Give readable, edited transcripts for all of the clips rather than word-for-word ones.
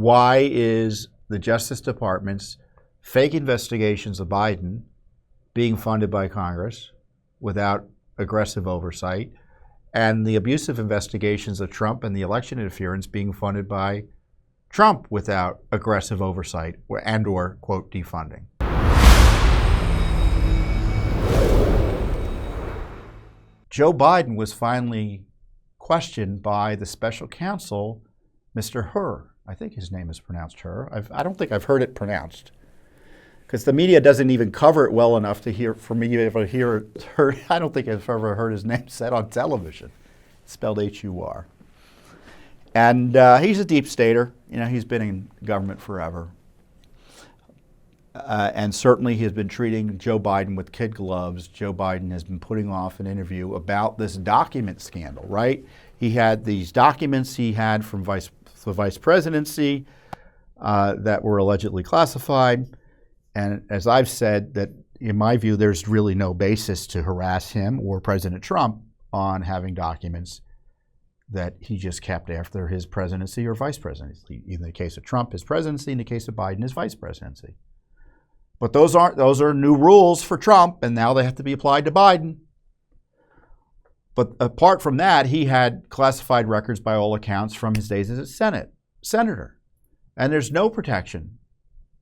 why is the Justice Department's fake investigations of Biden being funded by Congress without aggressive oversight, and the abusive investigations of Trump and the election interference being funded by Trump without aggressive oversight or, quote, defunding? Joe Biden was finally questioned by the special counsel, Mr. Hur. I think his name is pronounced Hur. I don't think I've heard it pronounced, because the media doesn't even cover it well enough for me to ever hear it heard. I don't think I've ever heard his name said on television. It's spelled H-U-R. And he's a deep stater. You know, he's been in government forever. And certainly he has been treating Joe Biden with kid gloves. Joe Biden has been putting off an interview about this document scandal, right? He had these documents he had from the vice presidency that were allegedly classified. And as I've said, that in my view, there's really no basis to harass him or President Trump on having documents that he just kept after his presidency or vice presidency. In the case of Trump, his presidency; in the case of Biden, his vice presidency. But those are new rules for Trump, and now they have to be applied to Biden. But apart from that, he had classified records by all accounts from his days as a senator. And there's no protection.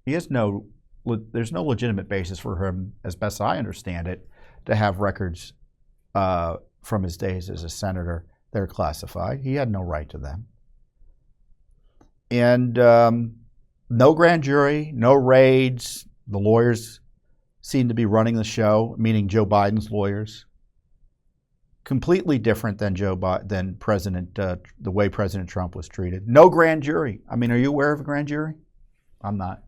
There's no legitimate basis for him, as best I understand it, to have records from his days as a senator that are classified. He had no right to them. And no grand jury, no raids. The lawyers seem to be running the show, meaning Joe Biden's lawyers. Completely different than the way President Trump was treated. No grand jury. I mean, are you aware of a grand jury? I'm not.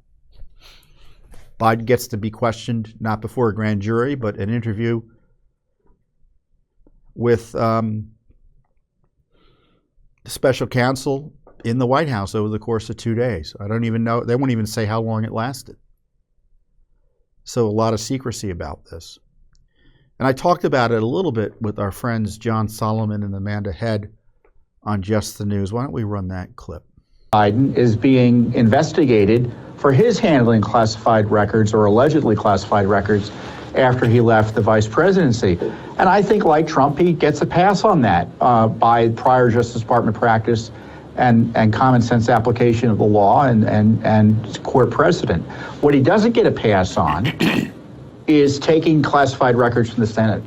Biden gets to be questioned not before a grand jury, but an interview with the special counsel in the White House over the course of 2 days. I don't even know. They won't even say how long it lasted. So a lot of secrecy about this. And I talked about it a little bit with our friends John Solomon and Amanda Head on Just the News. Why don't we run that clip? Biden is being investigated for his handling classified records or allegedly classified records after he left the vice presidency. And I think, like Trump, he gets a pass on that by prior Justice Department practice and common sense application of the law and court precedent. What he doesn't get a pass on is taking classified records from the Senate.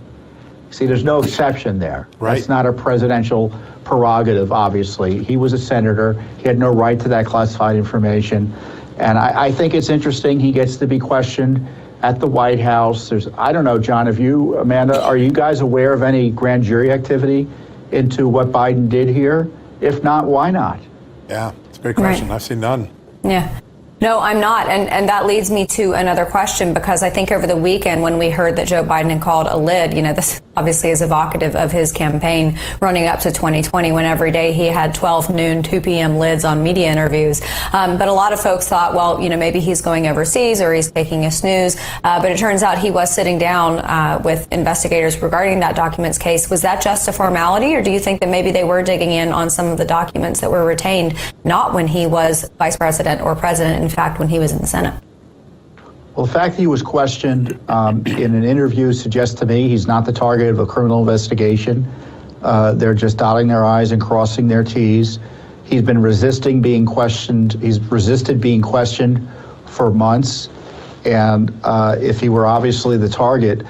See, there's no exception there. Right. That's not a presidential prerogative, obviously. He was a senator. He had no right to that classified information. And I think it's interesting he gets to be questioned at the White House. I don't know, John, Amanda, are you guys aware of any grand jury activity into what Biden did here? If not, why not? Yeah, it's a great question. Right. I've seen none. Yeah. No, I'm not. And that leads me to another question, because I think over the weekend when we heard that Joe Biden had called a lid, this obviously is evocative of his campaign running up to 2020, when every day he had 12 noon, 2 p.m. lids on media interviews. But a lot of folks thought, well, maybe he's going overseas or he's taking a snooze. But it turns out he was sitting down with investigators regarding that documents case. Was that just a formality, or do you think that maybe they were digging in on some of the documents that were retained, not when he was vice president or president, in fact, when he was in the Senate? Well, the fact that he was questioned in an interview suggests to me he's not the target of a criminal investigation. They're just dotting their I's and crossing their T's. He's been resisting being questioned. He's resisted being questioned for months. And if he were obviously the target,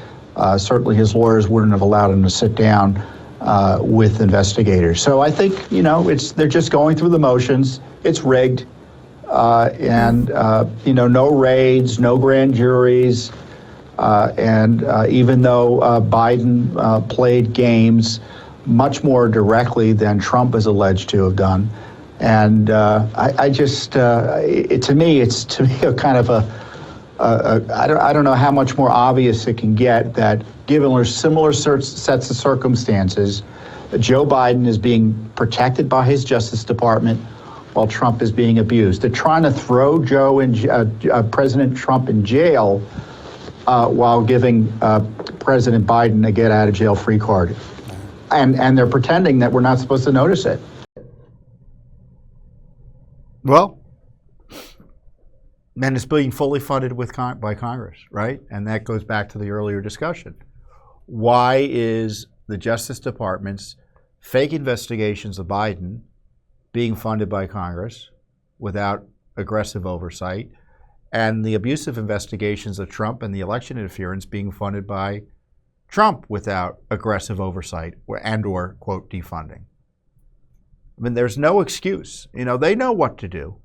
certainly his lawyers wouldn't have allowed him to sit down with investigators. So I think, they're just going through the motions. It's rigged. No raids, no grand juries. And even though Biden played games much more directly than Trump is alleged to have done. And to me, it's a kind of I don't know how much more obvious it can get that given similar sets of circumstances, Joe Biden is being protected by his Justice Department while Trump is being abused. They're trying to throw President Trump in jail while giving President Biden a get-out-of-jail-free card. And they're pretending that we're not supposed to notice it. Well, And it's being fully funded by Congress, right? And that goes back to the earlier discussion. Why is the Justice Department's fake investigations of Biden being funded by Congress without aggressive oversight, and the abusive investigations of Trump and the election interference being funded by Trump without aggressive oversight or quote, defunding? I mean, there's no excuse. They know what to do.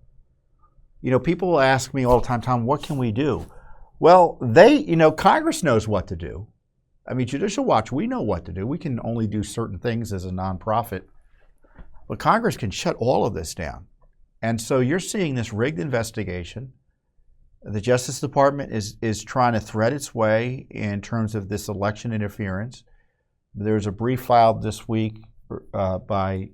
People ask me all the time, Tom, what can we do? Well, Congress knows what to do. I mean, Judicial Watch, we know what to do. We can only do certain things as a nonprofit. But Congress can shut all of this down. And so you're seeing this rigged investigation. The Justice Department is trying to thread its way in terms of this election interference. There's a brief filed this week by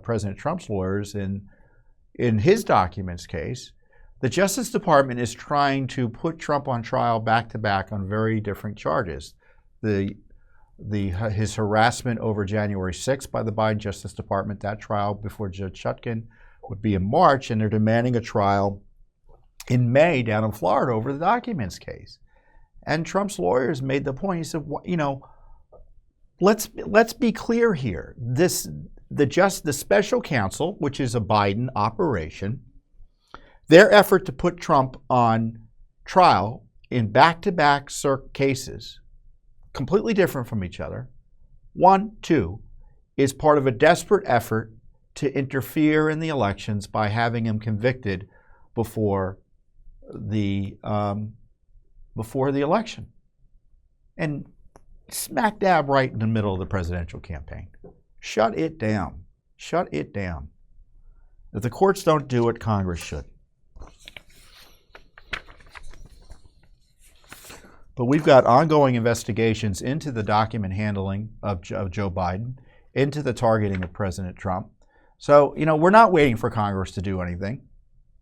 President Trump's lawyers in his documents case. The Justice Department is trying to put Trump on trial back to back on very different charges. His harassment over January 6th by the Biden Justice Department, that trial before Judge Chutkan would be in March, and they're demanding a trial in May down in Florida over the documents case. And Trump's lawyers made the point. He said, let's be clear here. The special counsel, which is a Biden operation, their effort to put Trump on trial in back-to-back cases, completely different from each other, 1, 2, is part of a desperate effort to interfere in the elections by having him convicted before the election. And smack dab right in the middle of the presidential campaign. Shut it down. Shut it down. If the courts don't do it, Congress should. But we've got ongoing investigations into the document handling of Joe Biden, into the targeting of President Trump. So, we're not waiting for Congress to do anything,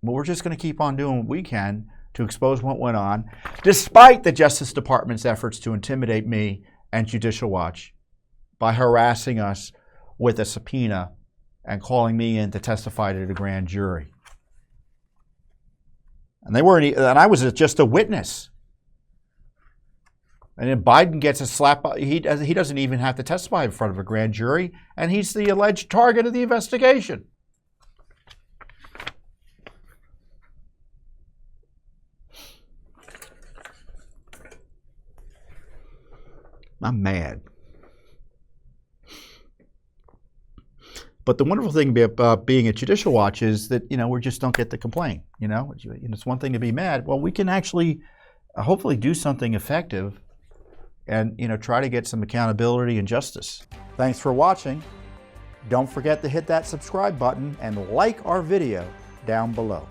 but we're just going to keep on doing what we can to expose what went on, despite the Justice Department's efforts to intimidate me and Judicial Watch by harassing us with a subpoena and calling me in to testify to the grand jury. And I was just a witness. And then Biden gets a slap. He doesn't even have to testify in front of a grand jury, and he's the alleged target of the investigation. I'm mad. But the wonderful thing about being at Judicial Watch is that, we just don't get to complain. It's one thing to be mad. Well, we can actually hopefully do something effective and try to get some accountability and justice. Thanks for watching. Don't forget to hit that subscribe button and like our video down below.